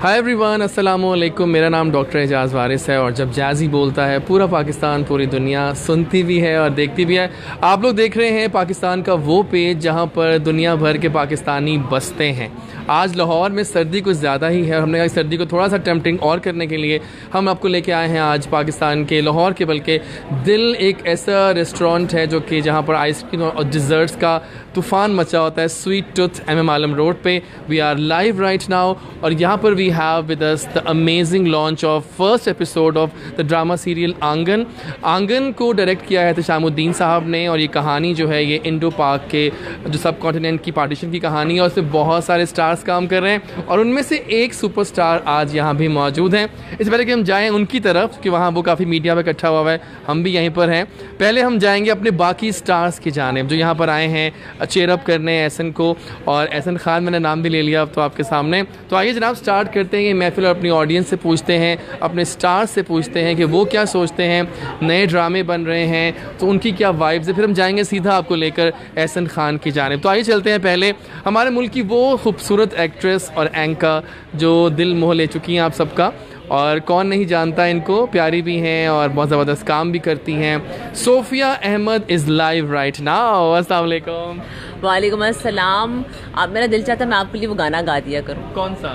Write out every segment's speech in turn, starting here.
Hi everyone, अस्सलाम वालेकुम। मेरा नाम डॉक्टर एजाज़ वारिस है और जब जैज़ी बोलता है पूरा पाकिस्तान, पूरी दुनिया सुनती भी है और देखती भी है। आप लोग देख रहे हैं पाकिस्तान का वो पेज जहां पर दुनिया भर के पाकिस्तानी बसते हैं। आज लाहौर में सर्दी कुछ ज़्यादा ही है और हमने कहा सर्दी को थोड़ा सा टेम्पटिंग और करने के लिए हम आपको लेके आए हैं आज पाकिस्तान के लाहौर के बल्कि दिल एक ऐसा रेस्टोरेंट है जो कि जहाँ पर आइसक्रीम और डिज़र्ट्स का तूफ़ान मचा होता है। Sweet tooth MM Alam road पे we are live right now और यहाँ पर we have with us the amazing launch of first episode of the drama serial Aangan. Aangan को डायरेक्ट किया है तशामुद्दीन साहब ने और ये कहानी जो है ये इंडो पाक के जो सब कॉन्टिनेंट की पार्टीशन की कहानी है और उसमें बहुत सारे स्टार्स काम कर रहे हैं और उनमें से एक सुपरस्टार आज यहाँ भी मौजूद हैं। इससे पहले कि हम जाएँ उनकी तरफ कि वहाँ वो काफ़ी मीडिया में इकट्ठा हुआ है, हम भी यहीं पर हैं, पहले हम जाएंगे अपने बाकी स्टार्स की जानिब जो यहाँ पर आए हैं चेयरअप करने एहसन को। और एहसन खान मैंने नाम भी ले लिया अब तो आपके सामने। तो आइए जनाब स्टार्ट करते हैं ये महफिल और अपनी ऑडियंस से पूछते हैं, अपने स्टार्स से पूछते हैं कि वो क्या सोचते हैं। नए ड्रामे बन रहे हैं तो उनकी क्या वाइब्स है, फिर हम जाएंगे सीधा आपको लेकर एहसन खान की जानिब। तो आइए चलते हैं पहले हमारे मुल्क की वो खूबसूरत एक्ट्रेस और एंकर जो दिल मोह ले चुकी हैं आप सबका, और कौन नहीं जानता इनको, प्यारी भी हैं और बहुत ज़बरदस्त काम भी करती हैं। Sophia Ahmed is live right now. अस्सलाम वालेकुम। वालेकुम अस्सलाम। आप मेरा दिल चाहता मैं आपके लिए वो गाना गा दिया करूँ। कौन सा?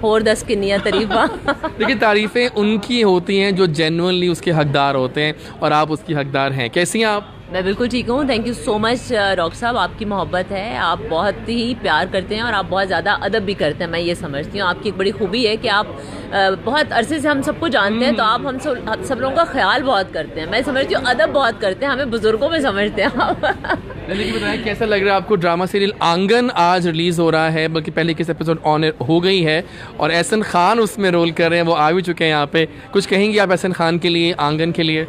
और 10 किन्नियाँ तारीफा। देखिए तारीफ़ें उनकी होती हैं जो जेन्युइनली उसके हकदार होते हैं और आप उसकी हकदार हैं। कैसी हैं आप? मैं बिल्कुल ठीक हूँ, thank you so much doctor साहब। आपकी मोहब्बत है, आप बहुत ही प्यार करते हैं और आप बहुत ज़्यादा अदब भी करते हैं। मैं ये समझती हूँ आपकी एक बड़ी खूबी है कि आप बहुत अरसे से हम सबको जानते हैं तो आप हम सब लोगों का ख्याल बहुत करते हैं। मैं समझती हूँ अदब बहुत करते हैं, हमें बुजुर्गों में समझते हैं आप। लेकिन बताएं कैसा लग रहा है आपको? ड्रामा सीरियल आंगन आज रिलीज़ हो रहा है, बल्कि पहले किस एपिसोड ऑन हो गई है और एहसन खान उसमें रोल कर रहे हैं, वो आ भी चुके हैं यहाँ पे। कुछ कहेंगी आप एहसन खान के लिए, आंगन के लिए?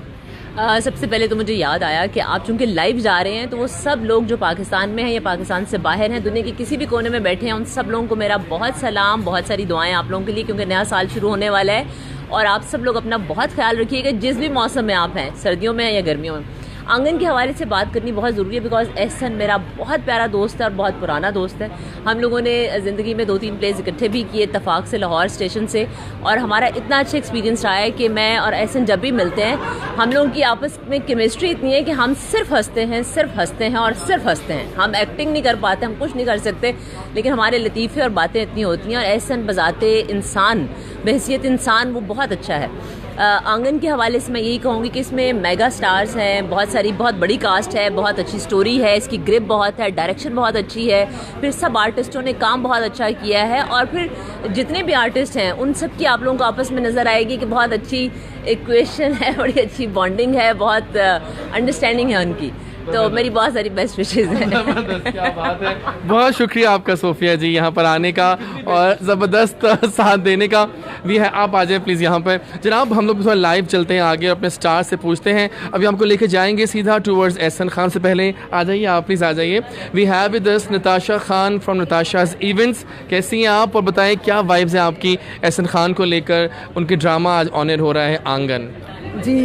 सबसे पहले तो मुझे याद आया कि आप चूँकि लाइव जा रहे हैं तो वो सब लोग जो पाकिस्तान में हैं या पाकिस्तान से बाहर हैं, दुनिया के किसी भी कोने में बैठे हैं, उन सब लोगों को मेरा बहुत सलाम, बहुत सारी दुआएं आप लोगों के लिए, क्योंकि नया साल शुरू होने वाला है। और आप सब लोग अपना बहुत ख्याल रखिएगा जिस भी मौसम में आप हैं, सर्दियों में या गर्मियों में। आंगन के हवाले से बात करनी बहुत ज़रूरी है बिकॉज एहसन मेरा बहुत प्यारा दोस्त है और बहुत पुराना दोस्त है। हम लोगों ने ज़िंदगी में 2-3 प्लेस इकट्ठे भी किए इत्तफाक से लाहौर स्टेशन से, और हमारा इतना अच्छा एक्सपीरियंस रहा है कि मैं और एहसन जब भी मिलते हैं हम लोगों की आपस में केमिस्ट्री इतनी है कि हम सिर्फ हंसते हैं और सिर्फ हंसते हैं। हम एक्टिंग नहीं कर पाते, हम कुछ नहीं कर सकते, लेकिन हमारे लतीफ़े और बातें इतनी होती हैं। और एहसन बज़ाते इंसान, बहैसियत इंसान वो बहुत अच्छा है। आंगन के हवाले से मैं यही कहूँगी कि इसमें मेगा स्टार्स हैं, बहुत बड़ी कास्ट है, बहुत अच्छी स्टोरी है, इसकी ग्रिप बहुत है, डायरेक्शन बहुत अच्छी है, फिर सब आर्टिस्टों ने काम बहुत अच्छा किया है और फिर जितने भी आर्टिस्ट हैं उन सब की आप लोगों को आपस में नज़र आएगी कि बहुत अच्छी इक्वेशन है, बड़ी अच्छी बॉन्डिंग है, बहुत अंडरस्टैंडिंग है उनकी। तो मेरी बहुत सारी बेस्ट विशेज़ हैं। क्या बात है, बहुत शुक्रिया आपका सोफिया जी यहाँ पर आने का और ज़बरदस्त साथ देने का भी है। आप आ जाएँ प्लीज़ यहाँ पर। जनाब हम लोग थोड़ा लाइव चलते हैं आगे, अपने स्टार से पूछते हैं। अभी हमको लेके जाएंगे सीधा टूवर्ड्स एहसन खान। से पहले आ जाइए आप, प्लीज़ आ जाइए। We have with us Natasha Khan from Natasha's Events. कैसी हैं आप और बताएं क्या वाइब्स हैं आपकी एहसन खान को लेकर? उनके ड्रामा आज ऑनर हो रहा है आंगन। जी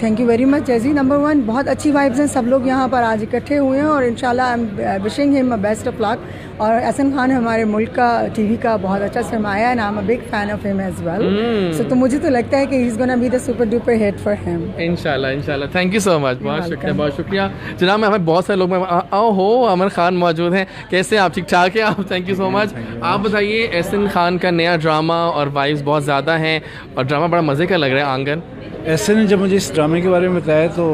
thank you very much Jazzy. Number 1 बहुत अच्छी वाइब्स हैं, सब लोग यहाँ पर आज इकट्ठे हुए हैं और इंशाल्लाह I am wishing him a best of luck. और एहसन खान हमारे मुल्क का टीवी का बहुत अच्छा सरमाया है, I am a big fan of him as well. So तो मुझे तो लगता है कि he is gonna be the super duper hit for him. इंशाल्लाह। थैंक यू सो मच, बहुत शुक्रिया जनाब। हमें बहुत सारे लोग हो अमर खान मौजूद हैं। कैसे आप? ठीक ठाक है आप? Thank you so much. आप बताइए, एहसन खान का नया ड्रामा और वाइब्स बहुत ज़्यादा हैं और ड्रामा बड़ा मज़े का लग रहा है आंगन। ऐसे ने जब मुझे इस ड्रामे के बारे में बताया तो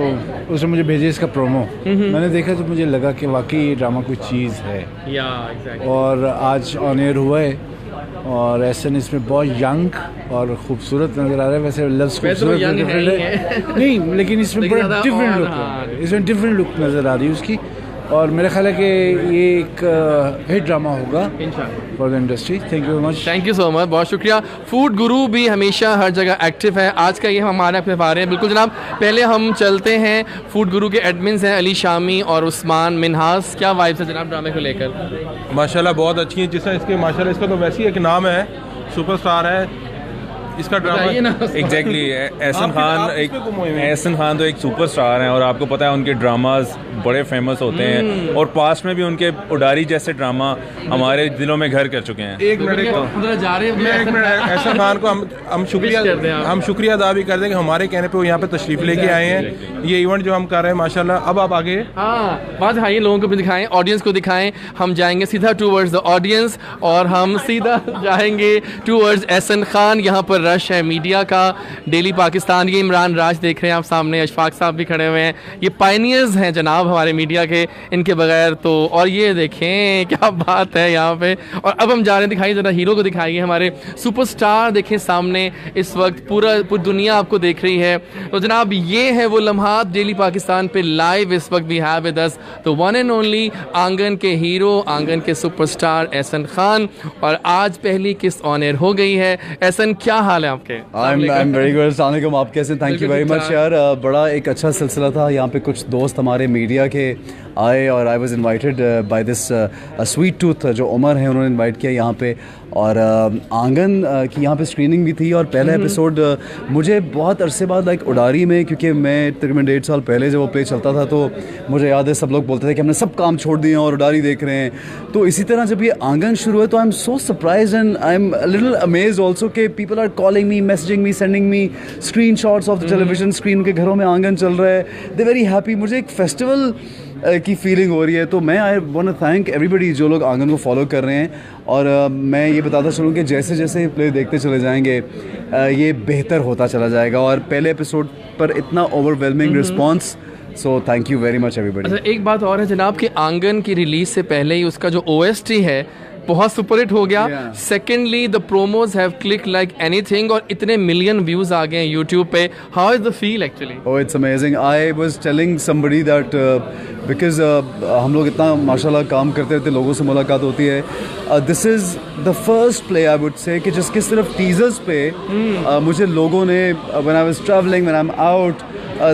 उसने मुझे भेजे इसका प्रोमो, मैंने देखा तो मुझे लगा कि वाकई ये ड्रामा कोई चीज़ है। exactly. और आज ऑन एयर हुआ है और ऐसे ने इसमें बहुत यंग और खूबसूरत नज़र आ रहा है। वैसे लफ्ज़ खूबसूरत नहीं, लेकिन इसमें बड़ा डिफरेंट लुक है, इसमें डिफरेंट लुक नज़र आ रही है उसकी। और मेरा ख्याल है कि ये एक हिट ड्रामा होगा for the industry. Thank you very much. Thank you so much, बहुत शुक्रिया। फूड गुरु भी हमेशा हर जगह एक्टिव है, आज का ये हमारे अपने बारे हैं। बिल्कुल जनाब, पहले हम चलते हैं, फूड गुरु के एडमिन्स हैं अली शामी और उस्मान मिनहास। क्या वाइब्स है जनाब ड्रामे को लेकर? माशाल्लाह बहुत अच्छी है। जिस तरह इसके माशाल्लाह इसका तो वैसे ही एक नाम है, सुपरस्टार है, इसका ड्रामा एग्जैक्टली एहसन खान तो एक सुपरस्टार हैं और आपको पता है उनके ड्रामाज बड़े फेमस होते हैं और पास्ट में भी उनके उडारी जैसे ड्रामा हमारे दिलों में घर कर चुके हैं। एक मिनट जा रहे हैं, एक मिनट एहसन खान को हम शुक्रिया अदा भी कर दें कि हमारे कहने पे वो यहाँ पे तशरीफ लेके आए हैं। ये इवेंट जो हम कर रहे हैं माशाल्लाह। अब आप आगे बात है, लोगों को भी दिखाएं, ऑडियंस को दिखाएं। हम जाएंगे सीधा टूवर्ड्स द ऑडियंस और हम सीधा जाएंगे टूवर्ड्स एहसन खान। यहाँ पर रश है मीडिया का, डेली पाकिस्तान। ये इमरान राज देख रहे हैं आप सामने, अशफाक साहब भी खड़े हुए हैं। ये पायनियर्स हैं जनाब हमारे मीडिया के, इनके बगैर तो। और ये देखें क्या बात है यहाँ पे। और अब हम जा रहे हैं, दिखाइए ज़रा हीरो को दिखाइए, हमारे सुपरस्टार देखें सामने इस वक्त। पूरी दुनिया आपको देख रही है। तो जनाब ये है वो लम्हात डेली पाकिस्तान पे लाइव इस वक्त भी है with us the one and only आंगन के हीरो, आंगन के सुपरस्टार एहसन खान। और आज पहली किस्त ऑन एयर हो गई है। एहसन क्या हाल है आपके? I am very good. अस्सलाम वालेकुम, आप कैसे? थैंक यू वेरी मच यार। बड़ा एक अच्छा सिलसिला था यहाँ पे। कुछ दोस्त हमारे मीडिया के आए और I was invited by this sweet tooth जो उमर है, उन्होंने इनवाइट किया यहाँ पे। और आंगन की यहाँ पे स्क्रीनिंग भी थी। और पहला एपिसोड मुझे बहुत अरसे बाद लाइक उडारी में, क्योंकि मैं तकरीबन 1.5 साल पहले जब वो प्ले चलता था तो मुझे याद है सब लोग बोलते थे कि हमने सब काम छोड़ दिए और उडारी देख रहे हैं। तो इसी तरह जब ये आंगन शुरू हुआ तो I am so surprised and I am little amazed also कि people are calling me, messaging me, sending me screenshots of the television screen. उनके घरों में आंगन चल रहा है, दे वेरी हैप्पी। मुझे एक फेस्टिवल की फीलिंग हो रही है। तो मैं I want to thank everybody जो लोग आंगन को फॉलो कर रहे हैं। और मैं ये बताता चलूँ कि जैसे जैसे प्ले देखते चले जाएंगे ये बेहतर होता चला जाएगा। और पहले एपिसोड पर इतना overwhelming response, so thank you very much everybody. अच्छा, एक बात और है जनाब कि आंगन की रिलीज से पहले ही उसका जो OST है बहुत सुपरहिट हो गया। Secondly the promos have click like anything और इतने मिलियन व्यूज आ गए हैं यूट्यूब पे। How is the feel actually? Oh it's amazing. I was telling somebody that because हम लोग इतना माशाल्लाह काम करते रहते, लोगों से मुलाकात होती है। This is the first play I would say कि जिसके सिर्फ टीजर्स पे मुझे लोगों ने when I was travelling, when I am out,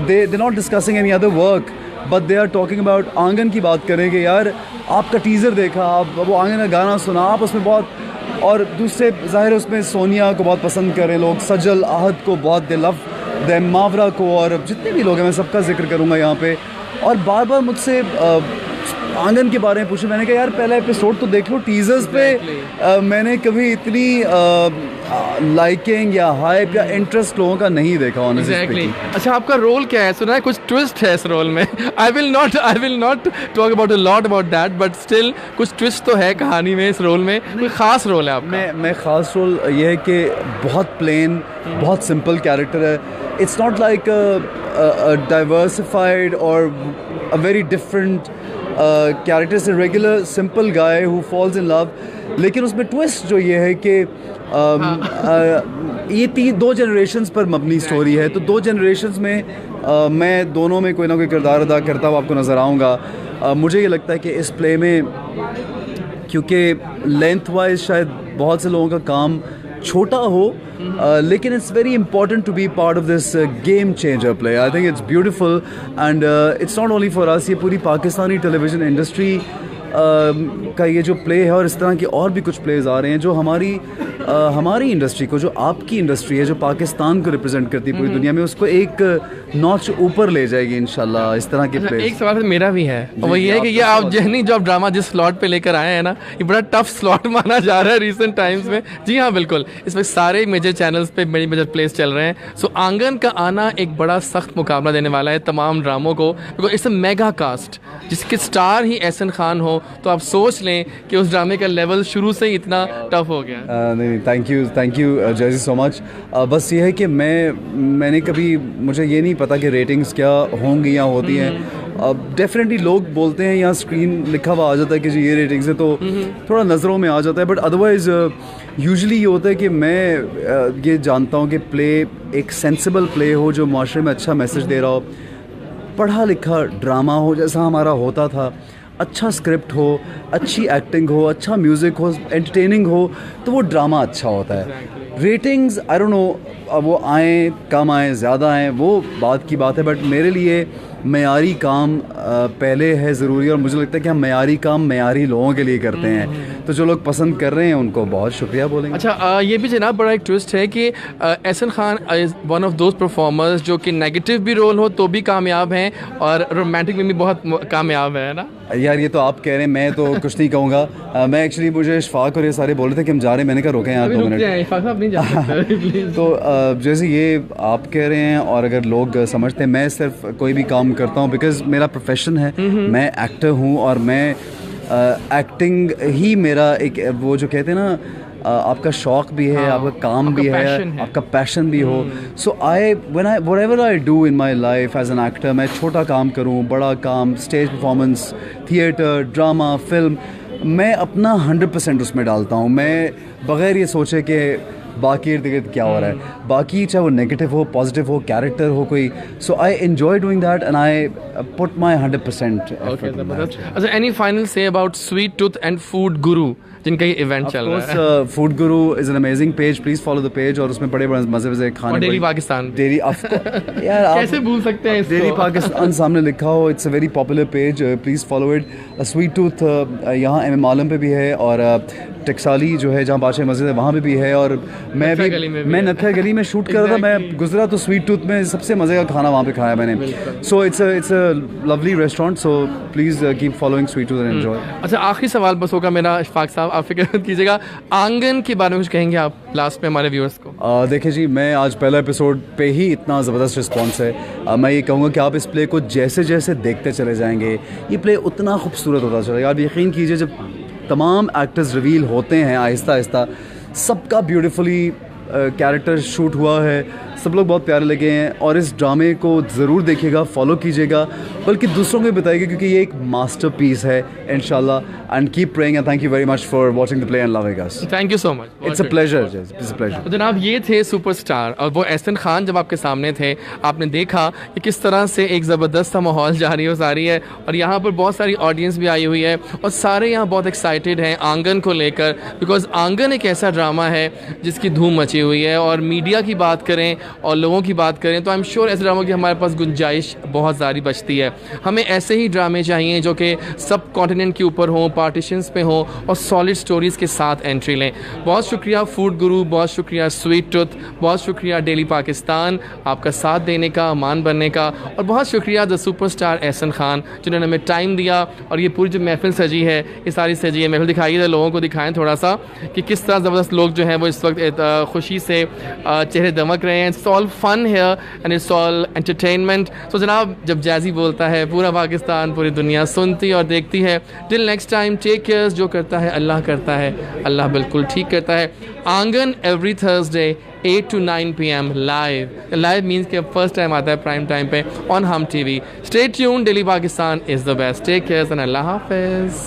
they not discussing any other work but they are talking about Aangan की बात करेंगे। यार आपका टीज़र देखा, आप वो आंगन का गाना सुना, आप उसमें बहुत, और दूसरे ज़ाहिर उसमें सोनिया को बहुत पसंद करें लोग, सजल, आहद को बहुत, दे लव देम, मावरा को, और जितने भी लोग हैं मैं सबका जिक्र करूँगा यहाँ पे। और बार बार मुझसे आंगन के बारे में पूछे। मैंने कहा यार पहला एपिसोड तो देख लो, टीजर्स पे मैंने कभी इतनी लाइकिंग या हाइप या इंटरेस्ट लोगों का नहीं देखा ऑनेस्टली। अच्छा, आपका रोल क्या है? सुना है कुछ ट्विस्ट है इस रोल में। I will not talk about a lot about that, but still कुछ ट्विस्ट तो है कहानी में, इस रोल में कोई खास रोल है आपका? मैं खास रोल ये है कि बहुत प्लेन, बहुत सिंपल कैरेक्टर है। इट्स नॉट लाइक डाइवर्सिफाइड और अ वेरी डिफरेंट कैरेक्टर से regular simple guy who falls in love. लेकिन उसमें ट्विस्ट जो ये है कि ये 2 जनरेशन्स पर मबनी स्टोरी है। तो 2 जनरेशन्स में मैं दोनों में कोई ना कोई किरदार अदा करता हुआ आपको नज़र आऊँगा। मुझे ये लगता है कि इस प्ले में, क्योंकि लेंथ वाइज शायद बहुत से लोगों का काम छोटा हो, लेकिन it's very important to be part of this game changer play. I think it's beautiful and it's not only for us, ये पूरी पाकिस्तानी टेलीविज़न इंडस्ट्री का ये जो प्ले है, और इस तरह के और भी कुछ प्लेज आ रहे हैं जो हमारी इंडस्ट्री को, जो आपकी इंडस्ट्री है, जो पाकिस्तान को रिप्रेजेंट करती है पूरी दुनिया में, उसको एक नॉच ऊपर ले जाएगी इंशाल्लाह इस तरह के प्लेज। एक सवाल मेरा भी है, और वो ये है कि ये आप जहनी जो आप ड्रामा जिस स्लॉट पे लेकर आए हैं ना, ये बड़ा टफ स्लॉट माना जा रहा है रिसेंट टाइम्स में। जी हाँ बिल्कुल, इस वक्त सारे मेजर चैनल्स पे बड़ी मेजर प्लेस चल रहे हैं। सो आंगन का आना एक बड़ा सख्त मुकाबला देने वाला है तमाम ड्रामों को, because it's a mega cast जिसके स्टार ही एहसन खान हो। तो आप सोच लें कि उस ड्रामे का लेवल शुरू से ही इतना टफ हो गया। नहीं, थैंक यू जैसी सो मच। बस ये है कि मैंने कभी, मुझे ये नहीं पता कि रेटिंग्स क्या होंगी या होती हैं। डेफिनेटली लोग बोलते हैं, यहाँ स्क्रीन लिखा हुआ आ जाता है कि जी ये रेटिंग्स है, तो थोड़ा नज़रों में आ जाता है। बट अदरवाइज़ यूजुअली ये होता है कि मैं ये जानता हूँ कि प्ले एक सेंसिबल प्ले हो जो माशरे में अच्छा मैसेज दे रहा हो, पढ़ा लिखा ड्रामा हो जैसा हमारा होता था, अच्छा स्क्रिप्ट हो, अच्छी एक्टिंग हो, अच्छा म्यूज़िक हो, एंटरटेनिंग हो, तो वो ड्रामा अच्छा होता है। रेटिंग्स आई डोंट नो, अब वो आएँ कम आएँ ज़्यादा आएँ वो बात की बात है, बट मेरे लिए मयारी काम पहले है ज़रूरी, और मुझे लगता है कि हम मयारी काम मयारी लोगों के लिए करते हैं, तो जो लोग पसंद कर रहे हैं उनको बहुत शुक्रिया बोलेंगे। अच्छा, ये भी जनाब बड़ा एक ट्विस्ट है कि Ahsan Khan is one of those performers जो कि नेगेटिव भी रोल हो तो भी कामयाब हैं और रोमांटिक में भी बहुत कामयाब है ना। यार ये तो आप कह रहे हैं, मैं तो कुछ नहीं कहूँगा। मैं एक्चुअली, मुझे इशफाक और ये सारे बोल रहे थे कि हम जा रहे हैं, मैंने कहा रुके यार 2 मिनट। नहीं जा सकते तो जैसे ये आप कह रहे हैं और अगर लोग समझते हैं, मैं सिर्फ कोई भी काम करता हूँ बिकॉज़ मेरा प्रोफेशन है, मैं एक्टर हूँ और मैं एक्टिंग ही मेरा एक वो जो कहते हैं ना, आपका शौक भी है, आपका काम भी है, आपका पैशन भी हो। So whatever I do in my life as an actor, मैं छोटा काम करूँ, बड़ा काम, stage performance, theatre, drama, film, मैं अपना 100% उसमें डालता हूँ। मैं बग़ैर ये सोचे कि बाकी इर्द गिर्द क्या हो रहा है, बाकी चाहे वो नेगेटिव हो, पॉजिटिव हो, कैरेक्टर हो कोई, so I enjoy doing that and I put my 100% effort. अच्छा, any final say about sweet tooth and food guru जिनका ये इवेंट चल रहा है? Food guru is an amazing page, please follow the page, और उसमें बड़े मज़े खाने, डेली पाकिस्तान, डेली यार आप कैसे भूल सकते हैं इसको? डेली पाकिस्तान सामने लिखा हो, it's a very popular page, please follow it. Sweet tooth यहाँ MM आलम पे भी है, और टकसाली जो है जहाँ बादशाह मस्जिद है वहाँ पे भी है, और मैं नथिया गली में शूट कर रहा था, मैं गुजरा तो स्वीट टूथ में सबसे मज़े का खाना वहाँ पे खाया मैंने। So it's a lovely restaurant, so please keep following sweet tooth and enjoy. अच्छा, आखिरी सवाल बस होगा मेरा, इशफाक साहब आप फिक्र कीजिएगा, आंगन के बारे में कुछ कहेंगे आप लास्ट में हमारे व्यूअर्स को? देखिए जी, मैं आज पहला एपिसोड पे ही इतना ज़बरदस्त रिस्पॉन्स है, मैं ये कहूँगा कि आप इस प्ले को जैसे जैसे देखते चले जाएंगे, ये प्ले उतना खूबसूरत होता चलेगा। आप यकीन कीजिए, जब तमाम एक्टर्स रिवील होते हैं आहिस्ता आहिस्ता, सबका ब्यूटीफुली कैरेक्टर शूट हुआ है, सब लोग बहुत प्यारे लगे हैं, और इस ड्रामे को ज़रूर देखिएगा, फॉलो कीजिएगा, बल्कि दूसरों को भी बताइएगा, क्योंकि ये एक मास्टरपीस है इंशाल्लाह। And keep praying and thank you very much for watching the play and loving us. Thank you so much, it's a pleasure, it's a pleasure. तो जनाब, ये थे सुपरस्टार, और वो एहसन खान जब आपके सामने थे, आपने देखा कि किस तरह से एक ज़बरदस्त सा माहौल जारी हो सारी है, और यहाँ पर बहुत सारी ऑडियंस भी आई हुई है, और सारे यहाँ बहुत एक्साइटेड हैं आंगन को लेकर, बिकॉज आंगन एक ऐसा ड्रामा है जिसकी धूम मची हुई है, और मीडिया की बात करें और लोगों की बात करें तो आई एम श्योर ऐसे ड्रामों की हमारे पास गुंजाइश बहुत ज़्यादा बचती है। हमें ऐसे ही ड्रामे चाहिए जो कि सब कॉन्टिनेंट के ऊपर हों, पार्टीशंस पे हों, और सॉलिड स्टोरीज़ के साथ एंट्री लें। बहुत शुक्रिया फूड गुरु, बहुत शुक्रिया स्वीट टूथ, बहुत शुक्रिया डेली पाकिस्तान आपका साथ देने का, मान बनने का, और बहुत शुक्रिया द सुपरस्टार एहसन खान जिन्होंने हमें टाइम दिया। और ये पूरी जो महफिल सजी है, ये सारी सजी है महफिल दिखाइए, लोगों को दिखाएं थोड़ा सा कि किस तरह ज़बरदस्त लोग जो हैं वो इस वक्त खुशी से चेहरे दमक रहे हैं। It's all fun here and it's all entertainment. So जनाब, जब जैज़ी बोलता है पूरा पाकिस्तान, पूरी दुनिया सुनती और देखती है। Till next time, take care. जो करता है अल्लाह करता है, अल्लाह बिल्कुल ठीक करता है। Aangan every Thursday 8 to 9 PM live means कि फर्स्ट टाइम आता है प्राइम टाइम पे on Hum TV। Stay tune, Daily Pakistan is the best. Take care and अल्लाह हाफिज़।